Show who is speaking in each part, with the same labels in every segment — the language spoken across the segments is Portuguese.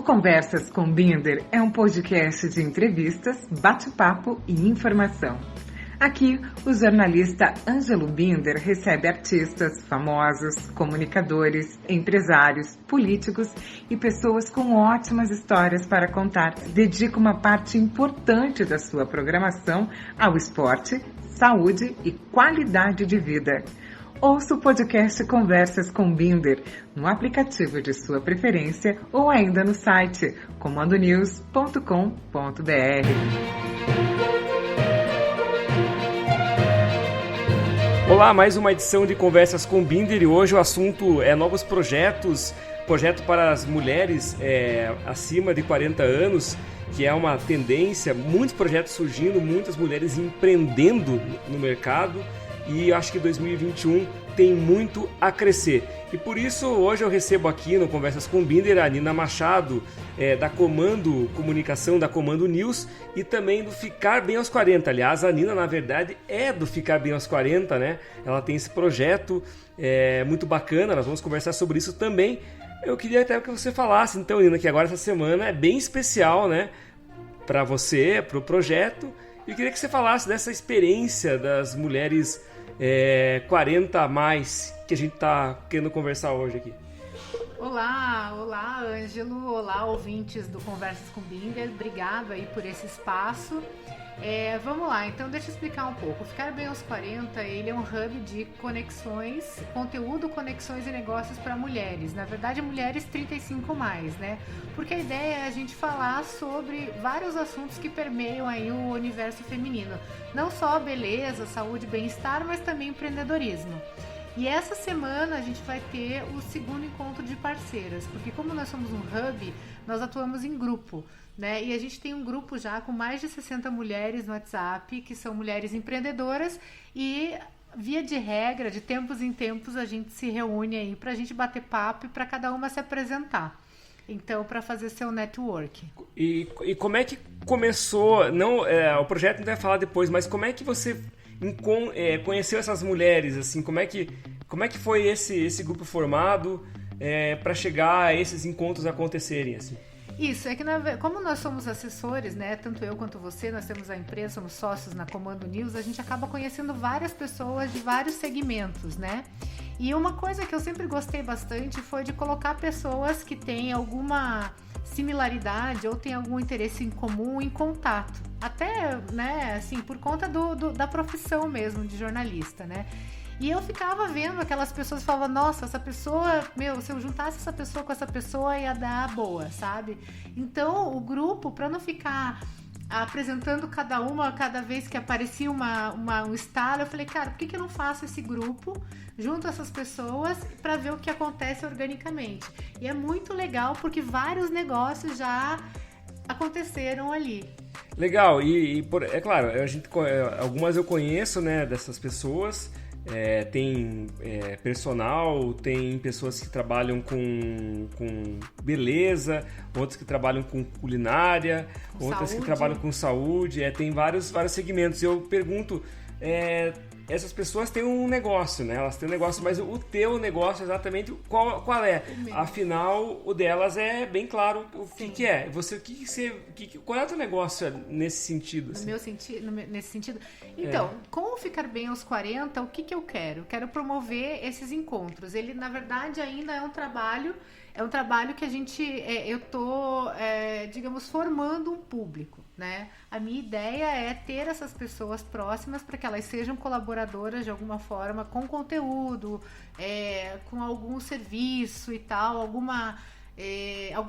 Speaker 1: Conversas com Binder é um podcast de entrevistas, bate-papo e informação. Aqui, o jornalista Ângelo Binder recebe artistas, famosos, comunicadores, empresários, políticos e pessoas com ótimas histórias para contar. Dedica uma parte importante da sua programação ao esporte, saúde e qualidade de vida. Ouça o podcast Conversas com Binder no aplicativo de sua preferência ou ainda no site comandonews.com.br.
Speaker 2: Olá, mais uma edição de Conversas com Binder e hoje o assunto é novos projetos, projeto para as mulheres acima de 40 anos, que é uma tendência, muitos projetos surgindo, muitas mulheres empreendendo no mercado. E acho que 2021 tem muito a crescer. E por isso hoje eu recebo aqui no Conversas com Binder a Nina Machado, da Comando Comunicação, da Comando News e também do Ficar Bem aos 40. Aliás, a Nina na verdade é do Ficar Bem aos 40, né? Ela tem esse projeto muito bacana, nós vamos conversar sobre isso também. Eu queria até que você falasse então, Nina, que agora essa semana é bem especial, né? Para você, para o projeto. E eu queria que você falasse dessa experiência das mulheres 40 a mais que a gente está querendo conversar hoje aqui.
Speaker 3: Olá Ângelo, olá ouvintes do Conversas com Binder, obrigado aí por esse espaço. Vamos lá, então deixa eu explicar um pouco. O Ficar Bem aos 40, ele é um hub de conexões, conteúdo, conexões e negócios para mulheres. Na verdade, mulheres 35 mais, né? Porque a ideia é a gente falar sobre vários assuntos que permeiam aí o universo feminino. Não só beleza, saúde, bem-estar, mas também empreendedorismo. E essa semana a gente vai ter o segundo encontro de parceiras, porque como nós somos um hub, nós atuamos em grupo, né? E a gente tem um grupo já com mais de 60 mulheres no WhatsApp, que são mulheres empreendedoras e, via de regra, de tempos em tempos, a gente se reúne aí para a gente bater papo e para cada uma se apresentar. Então, para fazer seu network.
Speaker 2: E como é que começou, não, o projeto a gente vai falar depois, mas como é que você conheceu essas mulheres, assim, como é que foi esse grupo formado para chegar a esses encontros acontecerem, assim?
Speaker 3: Isso, é que como nós somos assessores, né, tanto eu quanto você, nós temos a empresa, somos sócios na Comando News, a gente acaba conhecendo várias pessoas de vários segmentos, né? E uma coisa que eu sempre gostei bastante foi de colocar pessoas que têm alguma similaridade ou têm algum interesse em comum em contato. Até, né, assim, por conta da profissão mesmo de jornalista, né? E eu ficava vendo aquelas pessoas e falava, nossa, essa pessoa, se eu juntasse essa pessoa com essa pessoa ia dar boa, sabe? Então, o grupo, para não ficar apresentando cada vez que aparecia um estalo, eu falei, cara, por que eu não faço esse grupo junto a essas pessoas para ver o que acontece organicamente? E é muito legal porque vários negócios já aconteceram ali.
Speaker 2: Legal, é claro, algumas eu conheço, né, dessas pessoas. Tem personal, tem pessoas que trabalham com beleza, outros que trabalham com culinária, outras que trabalham com saúde, tem vários segmentos. Eu pergunto, essas pessoas têm um negócio, né? Elas têm um negócio, mas o teu negócio exatamente qual é? Afinal, o delas é bem claro o que é. Qual é o teu negócio nesse sentido? Assim?
Speaker 3: Nesse sentido? Então, com o Ficar Bem aos 40, o que eu quero? Eu quero promover esses encontros. Ele, na verdade, ainda é um trabalho que eu tô, digamos, formando um público, né? A minha ideia é ter essas pessoas próximas para que elas sejam colaboradoras de alguma forma com conteúdo, com algum serviço e tal, algum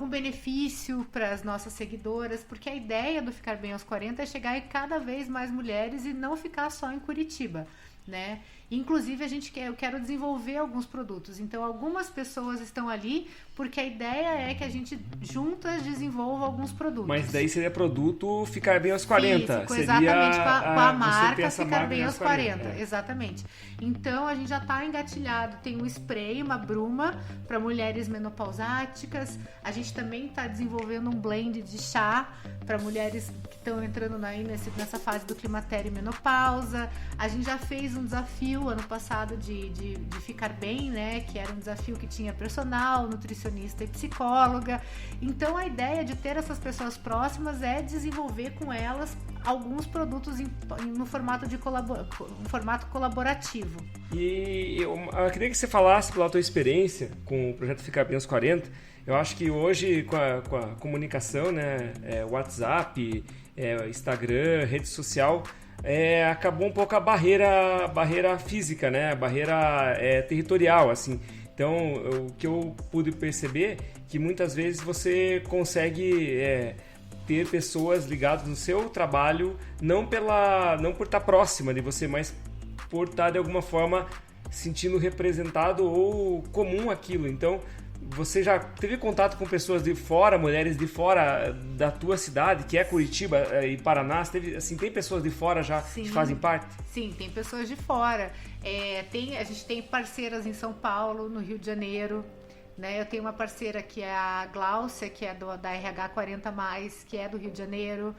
Speaker 3: benefício para as nossas seguidoras, porque a ideia do Ficar Bem aos 40 é chegar em cada vez mais mulheres e não ficar só em Curitiba, né? Inclusive, eu quero desenvolver alguns produtos. Então, algumas pessoas estão ali porque a ideia é que a gente juntas desenvolva alguns produtos.
Speaker 2: Mas daí seria produto Ficar Bem aos 40.
Speaker 3: Físico, exatamente, com a marca Ficar Bem aos 40. Exatamente. Então, a gente já está engatilhado. Tem um spray, uma bruma para mulheres menopausáticas. A gente também está desenvolvendo um blend de chá para mulheres que estão entrando aí nessa fase do climatério e menopausa. A gente já fez um desafio desafio ano passado de ficar bem, né? Que era um desafio que tinha personal, nutricionista e psicóloga. Então a ideia de ter essas pessoas próximas é desenvolver com elas alguns produtos no formato um formato colaborativo.
Speaker 2: E eu queria que você falasse pela tua experiência com o projeto Ficar Bem aos 40. Eu acho que hoje com a comunicação, né, WhatsApp, Instagram, rede social, acabou um pouco a barreira física, né, a barreira territorial, assim. Então, o que eu pude perceber que muitas vezes você consegue ter pessoas ligadas no seu trabalho, não por estar próxima de você, mas por estar de alguma forma sentindo representado ou comum aquilo. Então, você já teve contato com pessoas de fora, mulheres de fora da tua cidade, que é Curitiba e Paraná? Tem pessoas de fora já que fazem parte?
Speaker 3: Sim, tem pessoas de fora. A gente tem parceiras em São Paulo, no Rio de Janeiro. Né? Eu tenho uma parceira que é a Gláucia, que é da RH 40+, que é do Rio de Janeiro.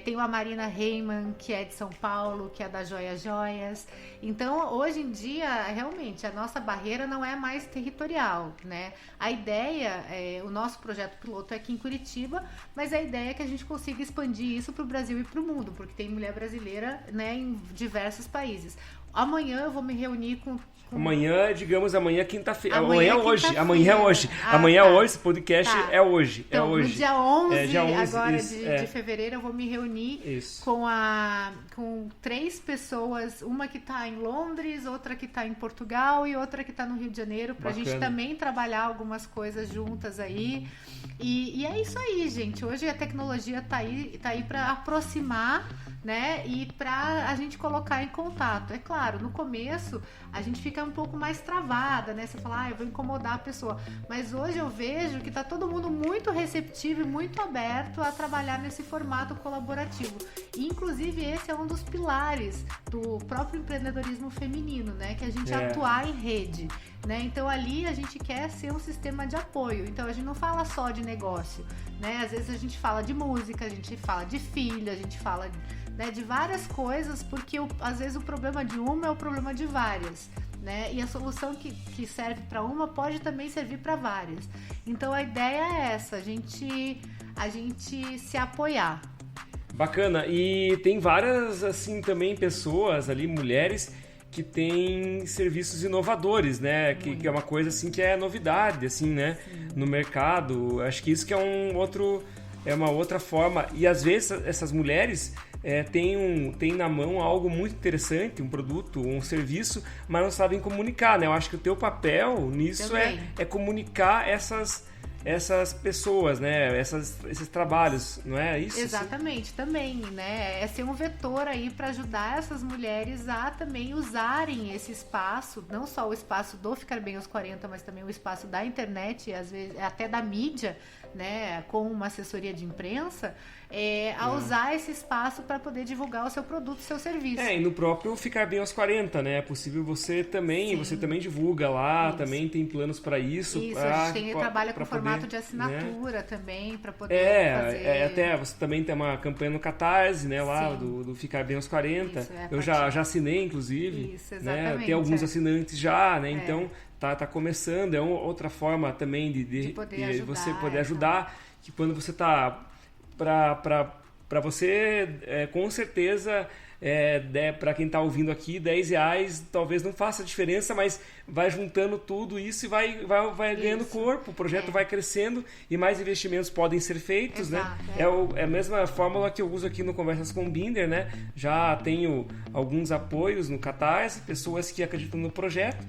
Speaker 3: Tenho a Marina Reimann, que é de São Paulo, que é da Joia Joias. Então, hoje em dia, realmente, a nossa barreira não é mais territorial, né? A ideia, o nosso projeto piloto é aqui em Curitiba, mas a ideia é que a gente consiga expandir isso para o Brasil e para o mundo, porque tem mulher brasileira, né, em diversos países. Amanhã eu vou me reunir com...
Speaker 2: Amanhã, digamos, quinta-feira.
Speaker 3: Amanhã
Speaker 2: é hoje. Esse podcast é hoje.
Speaker 3: Então, no dia 11,
Speaker 2: dia 11
Speaker 3: agora de fevereiro, eu vou me reunir com 3 pessoas, uma que está em Londres, outra que está em Portugal e outra que está no Rio de Janeiro, para a gente também trabalhar algumas coisas juntas aí. E é isso aí, gente. Hoje a tecnologia tá aí para aproximar, né? E para a gente colocar em contato. É claro, no começo a gente fica um pouco mais travada, né? Você fala, eu vou incomodar a pessoa. Mas hoje eu vejo que tá todo mundo muito receptivo e muito aberto a trabalhar nesse formato colaborativo. E, inclusive, esse é um dos pilares do próprio empreendedorismo feminino, né? Que a gente atuar em rede, né? Então, ali a gente quer ser um sistema de apoio. Então, a gente não fala só de negócio, né? Às vezes a gente fala de música, a gente fala de filho, a gente fala... né, de várias coisas, porque às vezes o problema de uma é o problema de várias, né? E a solução que serve para uma pode também servir para várias. Então a ideia é essa, a gente se apoiar.
Speaker 2: Bacana. E tem várias, assim, também pessoas ali, mulheres, que têm serviços inovadores, né? Que é uma coisa, assim, que é novidade, assim, né? Sim. No mercado. Acho que isso que é uma outra forma. E às vezes essas mulheres têm na mão algo muito interessante, um produto, um serviço, mas não sabem comunicar, né? Eu acho que o teu papel nisso é comunicar essas pessoas, né? Esses trabalhos, não é isso?
Speaker 3: Exatamente, também, né? É ser um vetor aí para ajudar essas mulheres a também usarem esse espaço, não só o espaço do Ficar Bem aos 40, mas também o espaço da internet, às vezes até da mídia, né? Com uma assessoria de imprensa, a usar esse espaço para poder divulgar o seu produto, o seu serviço.
Speaker 2: E no próprio Ficar Bem aos 40, né? É possível você também divulga lá, isso. Também tem planos para isso.
Speaker 3: Isso, a gente trabalha com formato de assinatura, né? Também, para poder fazer...
Speaker 2: até você também tem uma campanha no Catarse, né? Lá do Ficar Bem aos 40. Isso, eu já assinei, inclusive.
Speaker 3: Isso, exatamente.
Speaker 2: Né? Tem alguns assinantes já, né? Então, tá começando. É outra forma também de você poder ajudar. Que quando você tá... Para você, com certeza, para quem está ouvindo aqui, R$10 talvez não faça diferença, mas vai juntando tudo isso e vai ganhando corpo, o projeto vai crescendo e mais investimentos podem ser feitos. Exato, né? É a mesma fórmula que eu uso aqui no Conversas com Binder, né? Já tenho alguns apoios no Catarse, pessoas que acreditam no projeto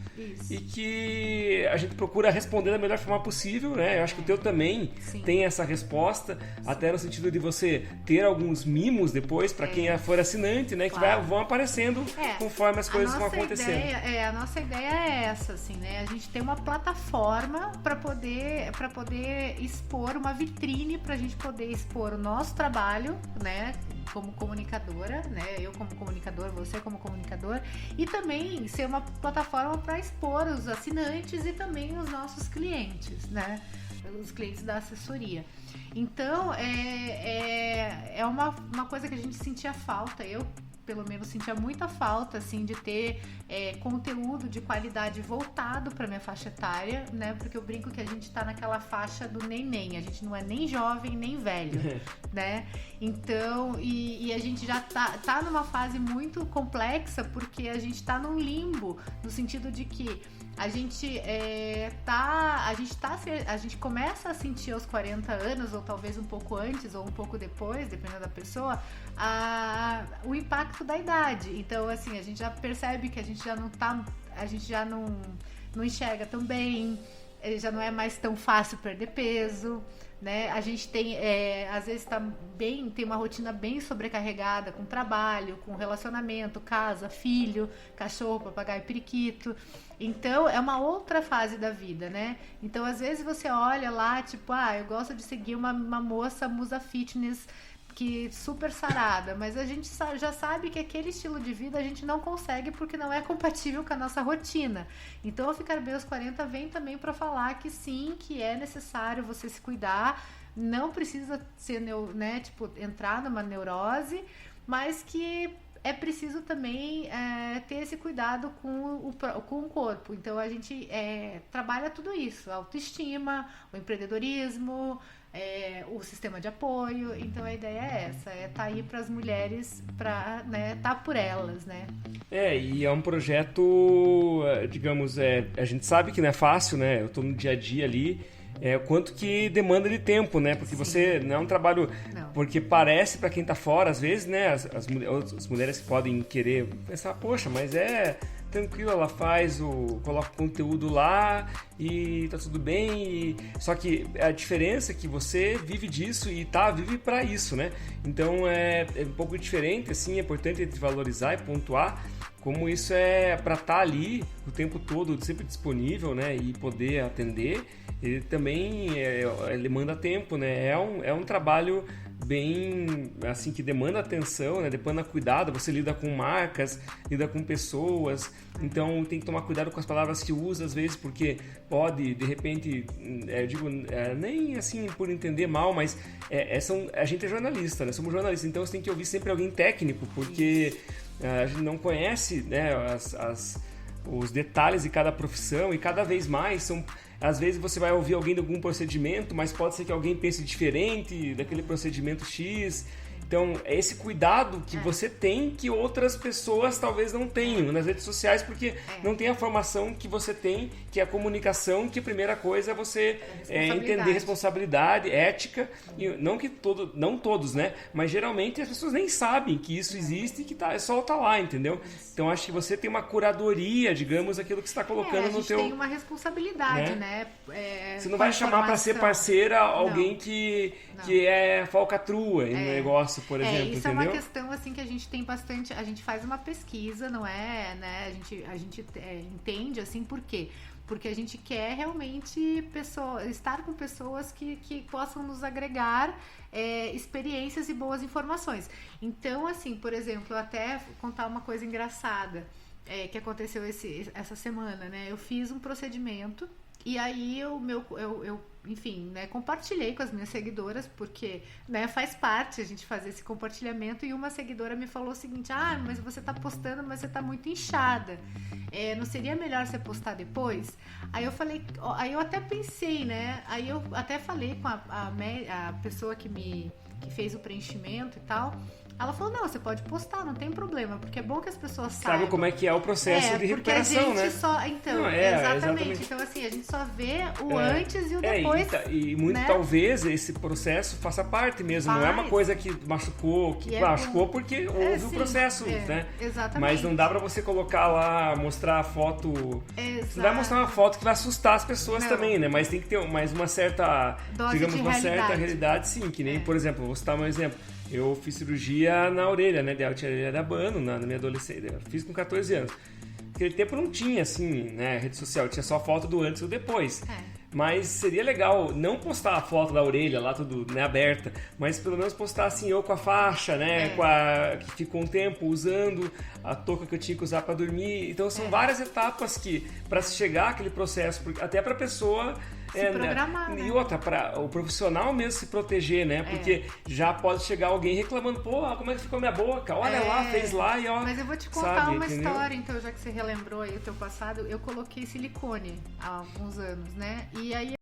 Speaker 2: e que a gente procura responder da melhor forma possível, né? Eu acho que o teu também tem essa resposta, até no sentido de você ter alguns mimos depois para quem for assinante, né? Claro. Que vão aparecendo conforme as coisas vão acontecendo.
Speaker 3: A nossa ideia é essa, assim, né? A gente tem uma plataforma para poder expor, uma vitrine para a gente poder expor o nosso trabalho, né? Como comunicadora, né? Eu como comunicador, você como comunicador, e também ser uma plataforma para expor os assinantes e também os nossos clientes, né? Os clientes da assessoria. Então, é uma coisa que a gente sentia falta. Eu pelo menos, sentia muita falta, assim, de ter conteúdo de qualidade voltado para minha faixa etária, né? Porque eu brinco que a gente tá naquela faixa do neném, a gente não é nem jovem, nem velho, né? Então, e a gente já tá numa fase muito complexa, porque a gente tá num limbo, no sentido de que a gente começa a sentir aos 40 anos, ou talvez um pouco antes, ou um pouco depois, dependendo da pessoa, o impacto da idade. Então, assim, a gente já percebe que a gente já não enxerga tão bem, já não é mais tão fácil perder peso, né? A gente tem, às vezes tem uma rotina bem sobrecarregada com trabalho, com relacionamento, casa, filho, cachorro, papagaio, periquito. Então, é uma outra fase da vida, né? Então, às vezes você olha lá, tipo, eu gosto de seguir uma moça musa fitness que super sarada, mas a gente já sabe que aquele estilo de vida a gente não consegue porque não é compatível com a nossa rotina. Então, o Ficar Bem aos 40 vem também para falar que sim, que é necessário você se cuidar, não precisa ser, né, tipo, entrar numa neurose, mas que é preciso também ter esse cuidado com o corpo. Então, a gente trabalha tudo isso, a autoestima, o empreendedorismo, o sistema de apoio. Então, a ideia é essa, tá aí para as mulheres, para, né, tá por elas, né?
Speaker 2: E é um projeto, digamos, a gente sabe que não é fácil, né? Eu tô no dia a dia ali, quanto que demanda de tempo, né? Porque você não é um trabalho... Não. Porque parece para quem tá fora, às vezes, né? As mulheres podem querer pensar, poxa, mas tranquilo, ela coloca o conteúdo lá e tá tudo bem. Só que a diferença é que você vive disso e vive para isso, né? Então é um pouco diferente, assim, é importante a gente valorizar e pontuar como isso é para estar ali o tempo todo, sempre disponível, né? E poder atender. Ele também ele demanda tempo, né? É um trabalho bem, assim, que demanda atenção, né? Demanda cuidado, você lida com marcas, lida com pessoas, então tem que tomar cuidado com as palavras que usa, às vezes, porque pode, de repente, nem assim por entender mal, mas a gente é jornalista, né? Somos jornalistas, então você tem que ouvir sempre alguém técnico, porque a gente não conhece, né, os detalhes de cada profissão, e cada vez mais às vezes você vai ouvir alguém de algum procedimento, mas pode ser que alguém pense diferente daquele procedimento X. Então, é esse cuidado que você tem que outras pessoas talvez não tenham nas redes sociais, porque não tem a formação que você tem, que é a comunicação, que a primeira coisa é você entender responsabilidade, ética, e não todos, né? Mas geralmente as pessoas nem sabem que isso existe e que é só tá lá, entendeu? Então, acho que você tem uma curadoria, digamos, aquilo que você está colocando no teu...
Speaker 3: A gente tem uma responsabilidade, né?
Speaker 2: Você não vai chamar para ser parceira alguém que é falcatrua no negócio, por exemplo,
Speaker 3: isso
Speaker 2: entendeu?
Speaker 3: É uma questão, assim, que a gente tem bastante... A gente faz uma pesquisa, não é? Né? A gente entende, assim, por quê? Porque a gente quer realmente estar com pessoas que possam nos agregar experiências e boas informações. Então, assim, por exemplo, eu até contar uma coisa engraçada que aconteceu essa semana, né? Eu fiz um procedimento e aí eu enfim, né, compartilhei com as minhas seguidoras, porque, né, faz parte a gente fazer esse compartilhamento, e uma seguidora me falou o seguinte: mas você tá postando, mas você tá muito inchada, não seria melhor você postar depois? Aí eu até pensei, né, aí eu até falei com a pessoa que fez o preenchimento e tal. Ela falou, não, você pode postar, não tem problema, porque é bom que as pessoas saibam.
Speaker 2: Sabe como é que é o processo de recuperação, né?
Speaker 3: Exatamente. Então, assim, a gente só vê o antes e o depois.
Speaker 2: E muito, né? Talvez esse processo faça parte mesmo. Não é uma coisa que machucou, machucou porque houve o processo, né?
Speaker 3: Exatamente.
Speaker 2: Mas não dá pra você colocar lá, mostrar a foto. Você vai mostrar uma foto que vai assustar as pessoas também, né? Mas tem que ter mais uma certa, digamos, uma certa realidade, sim. Que nem, por exemplo, vou citar um exemplo. Eu fiz cirurgia na orelha, né? Eu tinha a orelha de abano na minha adolescência. Eu fiz com 14 anos. Naquele tempo não tinha, assim, né, rede social. Tinha só foto do antes e do depois. Mas seria legal não postar a foto da orelha lá, tudo, né, aberta. Mas pelo menos postar, assim, eu com a faixa, né? Que ficou um tempo usando a touca que eu tinha que usar para dormir. Então são várias etapas que, para se chegar àquele processo, até para a pessoa...
Speaker 3: Se programar,
Speaker 2: né?
Speaker 3: Né?
Speaker 2: E outra, para o profissional mesmo se proteger, né? Porque já pode chegar alguém reclamando, pô, como é que ficou minha boca? Olha lá, fez lá e ó.
Speaker 3: Mas eu vou te contar
Speaker 2: sabe,
Speaker 3: uma
Speaker 2: entendeu?
Speaker 3: história, então, já que você relembrou aí o teu passado, eu coloquei silicone há alguns anos, né? E aí